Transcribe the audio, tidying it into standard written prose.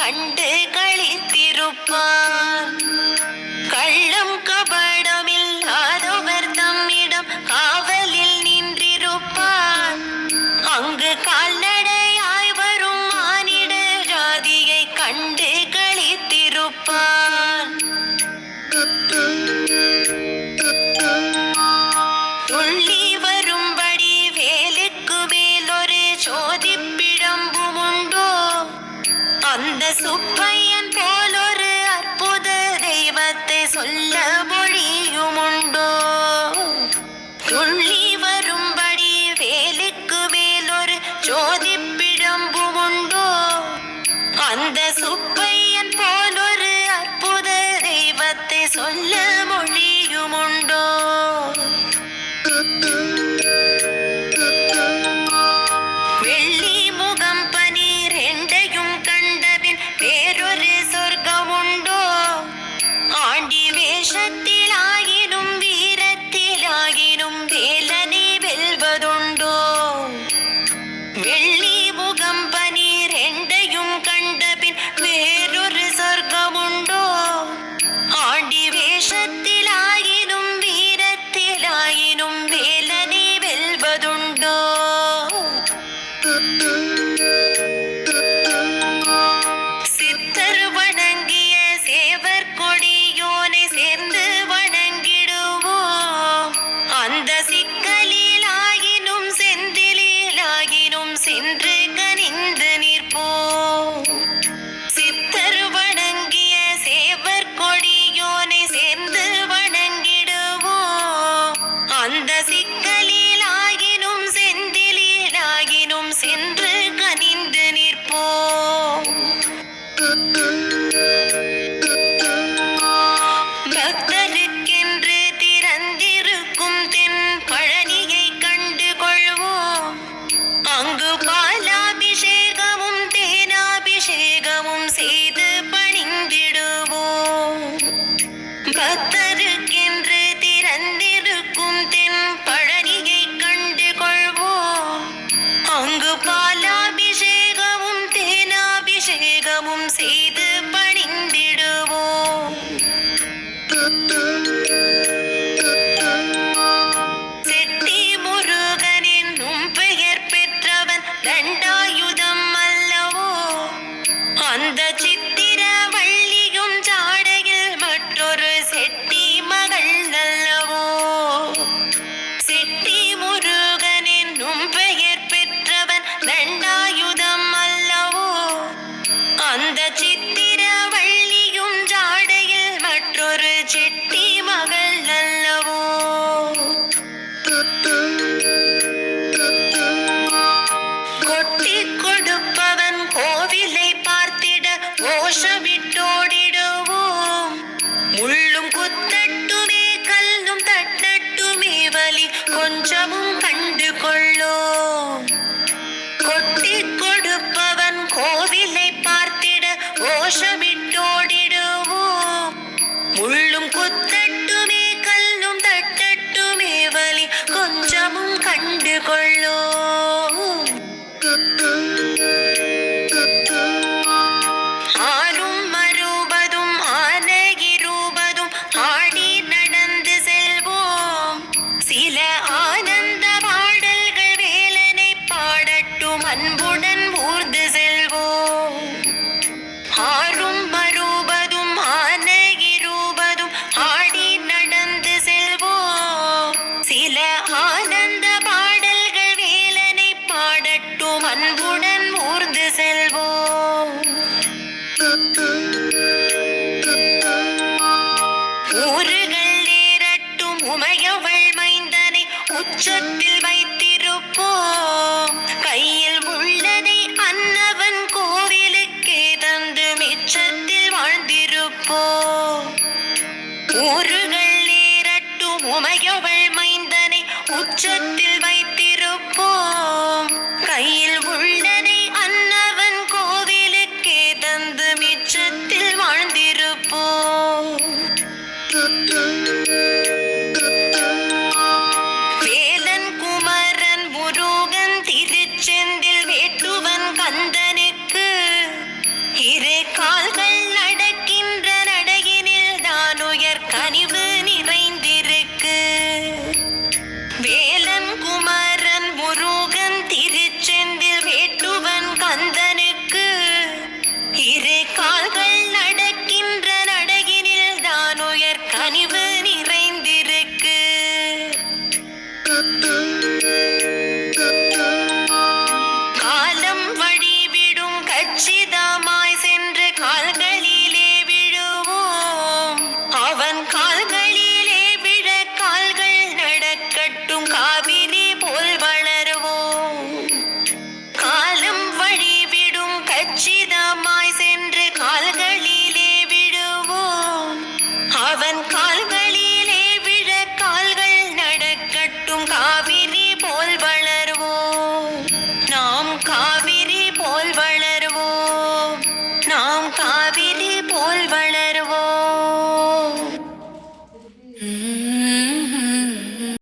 கண்டு களித்திருப்பார். கள்ளம் கபடமில்லாதவர் தம்மிடம் காவலில் நின்றிருப்பார். அங்கு கால்நடையாய் வரும் மானிட ஜாதியை கண்டு களித்திருப்பார். துள்ளி வரும்படி வேலுக்கு மேலொரு சோதிப்பிழம்பும் உண்டோ? அந்த சுப்பையன் போலொரு அற்புத தெய்வத்தை சொல்ல மொழியும் உண்டோ? துள்ளி வரும்படி வேலுக்கு மேலொரு சோதிப்பிழம்பும் உண்டோ? அந்த சுப்பையன் போலொரு அற்புத தெய்வத்தை சொல்ல மொழியும் உண்டோ? வெள்ளி முகம் பனிரெண்டையும் கண்டபின் வேறொரு சொர்க்கம் உண்டோ? ஆண்டி வேஷத்திலாகினும் வீரத்திலாகினும் வேலனை வெல்வதுண்டோ? வெள்ளி முகம் பனிரெண்டையும் கண்டபின் வேறொரு சொர்க்கம் உண்டோ? ஆண்டி வேஷத்திலாகினும் வீரத்திலாகினும் வேலனை வெல்வதுண்டோ? சித்தர் வணங்கிய சேவர் கொடியோனை சேர்ந்து வணங்கிடுவோம். அந்த சிக்கலிலாகினும் செந்திலாகினும் சென்று கனிந்து நிற்போம். சித்தர் வணங்கிய சேவர் கொடியோனை சேர்ந்து வணங்கிடுவோம். அந்த சிக்கலிலாகினும் செந்திலாகினும் சென்று கனிந்து நிற்போம். பக்தருக்கென்று திறந்திருக்கும் தென் பழனியை கண்டு கொள்வோம். அங்கு பாலாபிஷேகமும் தேனாபிஷேகமும் செய்து பணிந்திடுவோம். பக்தருக்கென்று திறந்திருக்கும் தென் பழனியை கண்டு கொள்வோம். அங்கு பாலாபிஷேகமும் தேனாபிஷேகமும் செய்து பணிந்திடுவோம். செட்டி முருகன் என்னும் பெயர் பெற்றவன் தண்டாயுதம் அல்லவோ? அந்த சித்திர வள்ளியும் ஜாடையில் மற்றொரு செட்டி மகள் அல்லவோ? செட்டி முருகன் என்னும் பெயர் பெற்றவன் தண்டாயுதம் அல்லவோ? அந்த சித்திர வள்ளியும் ஜாடையில் மற்றொரு செட்டி மகள் அல்லவோ? கொட்டி கொடுப்பவன் கோவிலை பார்த்திட கோஷமிட்டோடிடுவோம். முள்ளும் குத்தட்டுமே கல்லும் தட்டட்டுமே வலி கொஞ்சமும் கண்டு கொள்ளோம். கொட்டி கொடுப்பவன் கோவிலை பார்த்திட கோஷமிட்டோடிடுவோம். முள்ளும் குத்தட்டுமே கல்லும் தட்டட்டுமே வலி கொஞ்சமும் கண்டு கொள்ளோம். ஆறும் மறுபதும் ஆன இருபதும் ஆடி நடந்து செல்வோம். சில ஆனந்த பாடல்கள் வேலனை பாடட்டும் அன்புடன் ஊர்ந்து செல்வோம். ஆறும் மறுபதும் ஆன இருபதும் ஆடி நடந்து செல்வோம். சில ஆனந்த பாடல்கள் வேலனை பாடட்டும் அன்புடன் ஊர்ந்து செல்வோம். ஊறுகள் நேரட்டும் உமையவள் மைந்தனை உச்சத்தில்